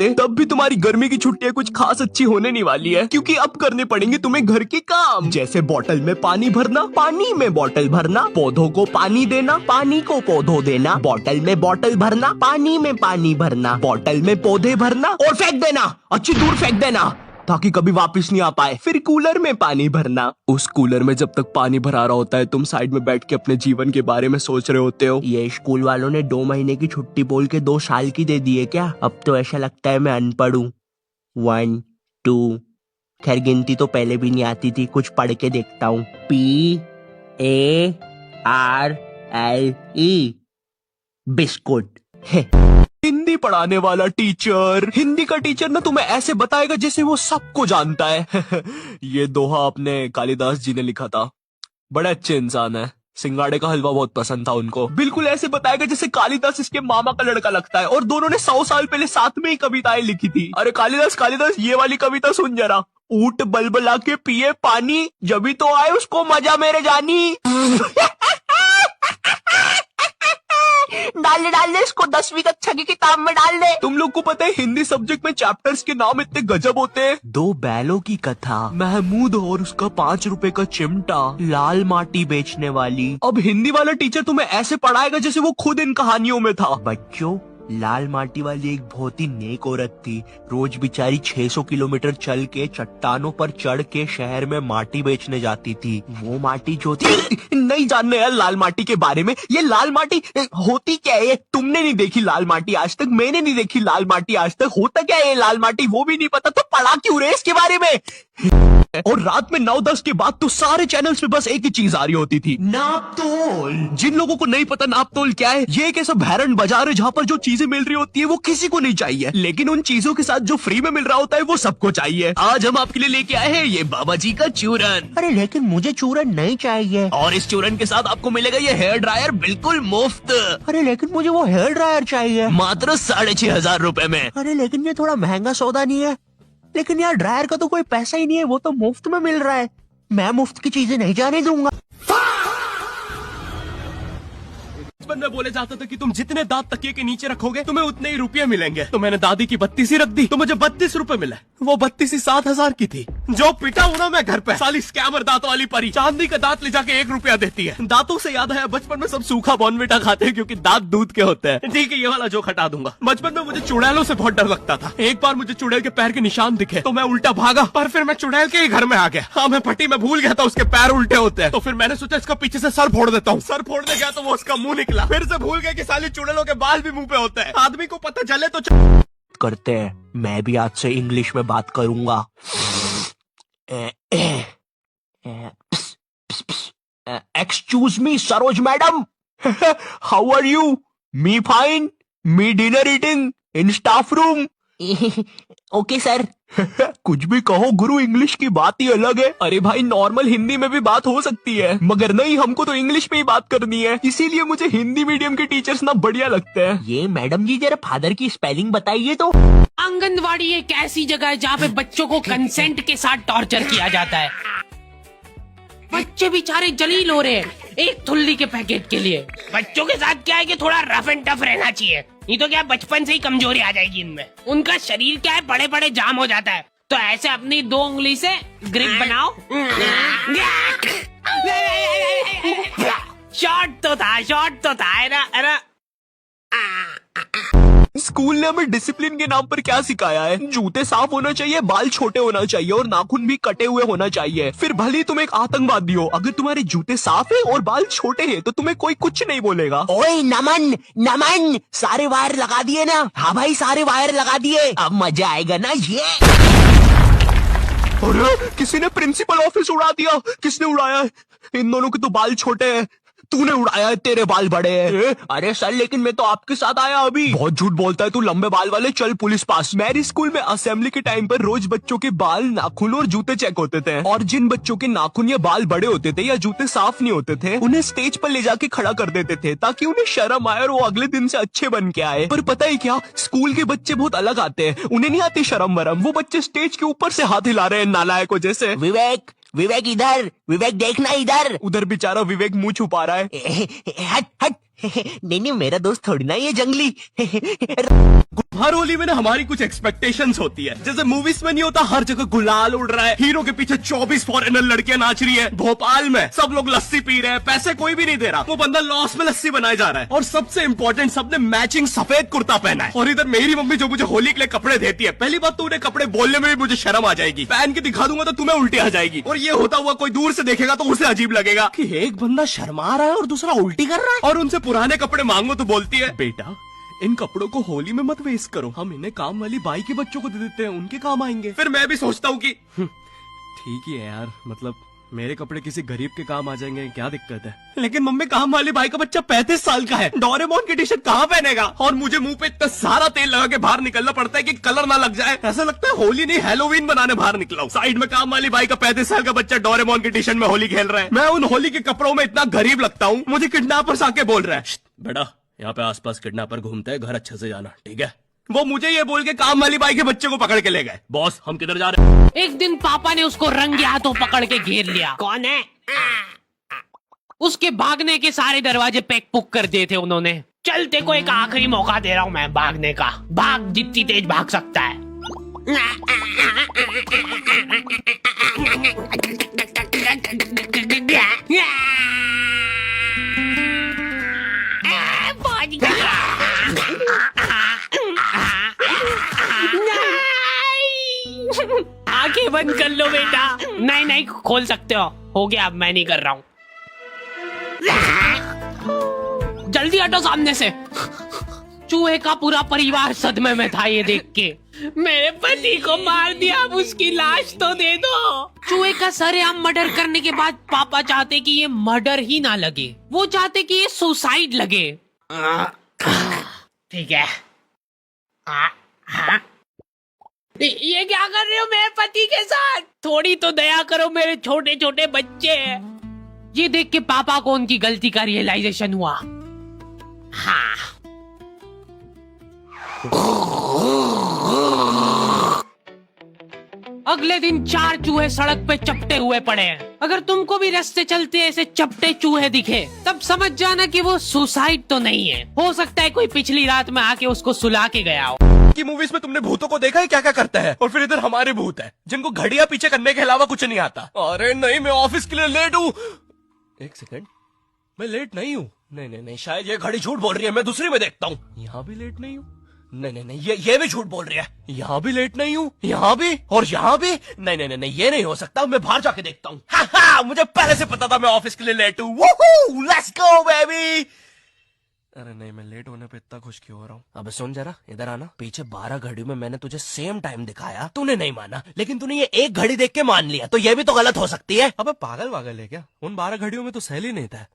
आते तब भी तुम्हारी गर्मी की छुट्टियां कुछ खास अच्छी होने नहीं वाली है, क्योंकि अब करने पड़ेंगे तुम्हें घर के काम, जैसे बोतल में पानी भरना, पानी में बोतल भरना, पौधों को पानी देना, पानी को पौधों देना, बोतल में बोतल भरना, पानी में पानी भरना, बोतल में पौधे भरना और फेंक देना, अच्छी दूर फेंक देना ताकि कभी वापस नहीं आ पाए। फिर कूलर में पानी भरना, उस कूलर में जब तक पानी भरा रहा होता है तुम साइड में बैठ के अपने जीवन के बारे में सोच रहे होते हो। ये स्कूल वालों ने 2 महीने की छुट्टी बोल के 2 साल की दे दी है क्या? अब तो ऐसा लगता है मैं अनपढ़ हूँ। 1 2, खैर गिनती तो पहले भी नहीं आती थी, कुछ पढ़ के देखता हूँ। PARLE, biscuit. हिंदी पढ़ाने वाला टीचर, हिंदी का टीचर ना तुम्हें ऐसे बताएगा जैसे वो सबको जानता है। ये दोहा अपने कालिदास जी ने लिखा था, बड़े अच्छे इंसान है, सिंगाड़े का हलवा बहुत पसंद था उनको। बिल्कुल ऐसे बताएगा जैसे कालिदास इसके मामा का लड़का लगता है और दोनों ने 100 साल पहले साथ में ही कविताएं लिखी थी। अरे कालिदास कालिदास ये वाली कविता सुन जरा। ऊंट बलबला के पिए पानी, जभी तो आए उसको मजा मेरे जानी। डाल दे इसको 10वीं कक्षा की किताब में डाल दे। तुम लोग को पता है हिंदी सब्जेक्ट में चैप्टर्स के नाम इतने गजब होते हैं। 2 बैलों की कथा, महमूद और उसका 5 रुपए का चिमटा, लाल माटी बेचने वाली। अब हिंदी वाला टीचर तुम्हें ऐसे पढ़ाएगा जैसे वो खुद इन कहानियों में था। बच्चों, लाल माटी वाली एक बहुत ही नेक औरत थी। रोज बेचारी 600 किलोमीटर चल के चट्टानों पर चढ़ के शहर में माटी बेचने जाती थी। वो माटी जो थी नहीं जानने यार लाल माटी के बारे में। ये लाल माटी होती क्या है? तुमने नहीं देखी लाल माटी आज तक, मैंने नहीं देखी लाल माटी आज तक। होता क्या है लाल माटी वो भी नहीं पता, तो पढ़ा क्यों रहे इसके बारे में? और रात में 9-10 के बाद तो सारे चैनल्स पे बस एक ही चीज आ रही होती थी, नापतोल। जिन लोगों को नहीं पता नापतोल क्या है, ये एक ऐसा भैरन बाजार है जहाँ पर जो चीजें मिल रही होती है वो किसी को नहीं चाहिए, लेकिन उन चीजों के साथ जो फ्री में मिल रहा होता है वो सबको चाहिए। आज हम आपके लिए लेके आए हैं ये बाबा जी का चूरन। अरे लेकिन मुझे चूरन नहीं चाहिए। और इस चूरन के साथ आपको मिलेगा ये हेयर ड्रायर बिल्कुल मुफ्त। अरे लेकिन मुझे वो हेयर ड्रायर चाहिए, मात्र 6,500 रुपए में। अरे लेकिन ये थोड़ा महंगा सौदा नहीं है? लेकिन यार ड्रायर का तो कोई पैसा ही नहीं है, वो तो मुफ्त में मिल रहा है। मैं मुफ्त की चीजें नहीं जाने दूंगा। बचपन में बोले जाता था कि तुम जितने दांत तकिए के नीचे रखोगे तुम्हें उतने ही रुपये मिलेंगे। तो मैंने दादी की 32 ही रख दी तो मुझे 32 रुपए मिले। वो 32 ही 7,000 की थी। जो पिटा हूं ना मैं घर पे, साली स्कैमर दांतों वाली परी चांदी का दांत ले जाके 1 रुपया देती है। दांतों से याद आया बचपन में सब सूखा बॉर्नविटा खाते हैं क्योंकि दांत दूध के होते हैं। ठीक है ये वाला जोक हटा दूंगा। बचपन में मुझे चुड़ैलों से बहुत डर लगता था। एक बार मुझे चुड़ैल के पैर के निशान दिखे तो मैं उल्टा भागा, पर फिर मैं चुड़ैल के ही घर में आ गया। हाँ मैं फटी में भूल गया था उसके पैर उल्टे होते हैं। तो फिर मैंने सोचा इसका पीछे से सर फोड़ देता हूँ। सर फोड़ने गया तो वो उसका मुंह निकला। फिर से भूल गया कि साली चुड़ैलों के बाल भी मुंह पे होते हैं। आदमी को पता चले तो करते हैं। मैं भी आज से इंग्लिश में बात करूंगा। Excuse me Saroj madam, how are you? Me fine, me dinner eating in staff room. Okay sir. कुछ भी कहो गुरु, इंग्लिश की बात ही अलग है। अरे भाई नॉर्मल हिंदी में भी बात हो सकती है, मगर नहीं हमको तो इंग्लिश में ही बात करनी है। इसीलिए मुझे हिंदी मीडियम के टीचर्स ना बढ़िया लगते हैं। ये मैडम जी जरा फादर की स्पेलिंग बताइए तो। आंगनवाड़ी एक ऐसी जगह है जहाँ पे बच्चों को कंसेंट के साथ टॉर्चर किया जाता है। बच्चे बेचारे जलील हो रहे हैं एक थुल्ली के पैकेट के लिए। बच्चों के साथ क्या है कि थोड़ा रफ एंड टफ रहना चाहिए, नहीं तो क्या बचपन से ही कमजोरी आ जाएगी इनमें। उनका शरीर क्या है बड़े बड़े जाम हो जाता है। तो ऐसे अपनी 2 उंगली से ग्रिप बनाओ। शॉर्ट तो था अरे स्कूल ने हमें डिसिप्लिन के नाम पर क्या सिखाया है? जूते साफ होना चाहिए, बाल छोटे होना चाहिए और नाखून भी कटे हुए होना चाहिए। फिर भले तुम एक आतंकवादी हो, अगर तुम्हारे जूते साफ है और बाल छोटे हैं तो तुम्हें कोई कुछ नहीं बोलेगा। ओए नमन सारे वायर लगा दिए ना? हाँ भाई सारे वायर लगा दिए, अब मजा आएगा ना ये। अरे किसी ने प्रिंसिपल ऑफिस उड़ा दिया। किसने उड़ाया है? इन दोनों के तो बाल छोटे हैं। तूने उड़ाया है, तेरे बाल बड़े हैं। अरे सर लेकिन मैं तो आपके साथ आया अभी। बहुत झूठ बोलता है तू, लंबे बाल वाले, चल पुलिस पास। मेरे स्कूल में असेंबली के टाइम पर रोज बच्चों के बाल, नाखून और जूते चेक होते थे, और जिन बच्चों के नाखून या बाल बड़े होते थे या जूते साफ नहीं होते थे उन्हें स्टेज पर ले जाके खड़ा कर देते थे ताकि उन्हें शर्म आए और वो अगले दिन से अच्छे बन के आए। पर पता है क्या, स्कूल के बच्चे बहुत अलग आते हैं, उन्हें नहीं आती शर्म वरम। वो बच्चे स्टेज के ऊपर से हाथ हिला रहे हैं नालायकों जैसे। विवेक इधर, विवेक देखना इधर। उधर बेचारा विवेक मुंह छुपा रहा है। हट नहीं नहीं, मेरा दोस्त थोड़ी ना ये जंगली। हर होली में ना हमारी कुछ एक्सपेक्टेशंस होती है। जैसे मूवीज में नहीं होता, हर जगह गुलाल उड़ रहा है, हीरो के पीछे 24 फॉरेनर लड़कियां नाच रही है, भोपाल में सब लोग लस्सी पी रहे हैं, पैसे कोई भी नहीं दे रहा, वो बंदा लॉस में लस्सी बनाए जा रहा है। और सबसे इंपॉर्टेंट, सबने मैचिंग सफेद कुर्ता पहना है। और इधर मेरी मम्मी जो मुझे होली के लिए कपड़े देती है, पहली बात तो उन्हें कपड़े बोलने में भी मुझे शर्म आ जाएगी, पहन के दिखा दूंगा तो तुम्हें उल्टी आ जाएगी। और ये होता हुआ कोई दूर से देखेगा तो उसे अजीब लगेगा कि एक बंदा शर्मा रहा है और दूसरा उल्टी कर रहा है। और उनसे पुराने कपड़े मांगो तो बोलती है, बेटा इन कपड़ों को होली में मत वेस्ट करो, हम इन्हें काम वाली बाई के बच्चों को दे देते हैं, उनके काम आएंगे। फिर मैं भी सोचता हूँ कि ठीक ही है यार, मतलब मेरे कपड़े किसी गरीब के काम आ जाएंगे, क्या दिक्कत है। लेकिन मम्मी, काम वाली बाई का बच्चा 35 साल का है, डोरेमोन की टी शर्ट कहाँ पहनेगा? और मुझे मुंह पे इतना सारा तेल लगा के बाहर निकलना पड़ता है कि कलर ना लग जाए। ऐसा लगता है होली नहीं हैलोवीन बनाने बाहर निकला हूँ। साइड में काम वाली बाई का 35 साल का बच्चा डोरेमोन की टी शर्ट में होली खेल रहा है। मैं उन होली के कपड़ों में इतना गरीब लगता हूँ, मुझे किडनैपर्स आके बोल रहा है, बेटा यहाँ पे आसपास किडनैपर घूमते हैं, घर अच्छे से जाना, ठीक है। वो मुझे ये बोल के काम वाली बाई के बच्चे को पकड़ के ले गए। बॉस हम किधर जा रहे हैं? एक दिन पापा ने उसको रंगे हाथों पकड़ के घेर लिया। कौन है? उसके भागने के सारे दरवाजे पैक पुक कर दिए थे उन्होंने। चलते को एक आखिरी मौका दे रहा हूँ मैं भागने का, भाग जितनी तेज भाग सकता है। आंखें बंद कर लो बेटा। नहीं नहीं खोल सकते हो गया, अब मैं नहीं कर रहा हूँ। जल्दी हटो सामने से। चूहे का पूरा परिवार सदमे में था ये देख के। मेरे पति को मार दिया, अब उसकी लाश तो दे दो। चूहे का सरेआम मर्डर करने के बाद पापा चाहते कि ये मर्डर ही ना लगे, वो चाहते कि ये सुसाइड लगे। ठीक है। ये क्या कर रहे हो मेरे पति के साथ? थोड़ी तो दया करो, मेरे छोटे छोटे बच्चे हैं। ये देख के पापा को उनकी गलती का रियलाइजेशन हुआ। हाँ। अगले दिन 4 चूहे सड़क पे चपटे हुए पड़े हैं। अगर तुमको भी रास्ते चलते ऐसे चपटे चूहे दिखे, तब समझ जाना कि वो सुसाइड तो नहीं है, हो सकता है कोई पिछली रात में आके उसको सुला के गया हो। की मूवीज में तुमने भूतों को देखा है क्या क्या करते हैं? और फिर इधर हमारे भूत है जिनको घड़ियां पीछे करने के अलावा कुछ नहीं आता। अरे नहीं, मैं ऑफिस के लिए लेट हूँ। एक सेकंड, मैं लेट नहीं हूँ। नहीं नहीं नहीं, शायद ये घड़ी झूठ बोल रही है, मैं दूसरी में देखता हूँ। यहाँ भी लेट नहीं हूँ। नहीं नहीं नहीं, ये भी झूठ बोल रही है। यहाँ भी लेट नहीं हूँ, यहाँ भी और यहाँ भी। नहीं नहीं नहीं, ये नहीं हो सकता, मैं बाहर जाके देखता हूँ। हा, मुझे पहले से पता था मैं ऑफिस के लिए लेट हूँ। Let's go baby. अरे नहीं, मैं लेट होने पे इतना खुश क्यों हो रहा हूँ? अबे सुन जरा, इधर आना। पीछे 12 घड़ियों में मैंने तुझे सेम टाइम दिखाया, तूने नहीं माना, लेकिन तूने ये एक घड़ी देख के मान लिया, तो ये भी तो गलत हो सकती है। अबे पागल वागल है क्या? उन 12 घड़ियों में तो सैल ही नहीं था।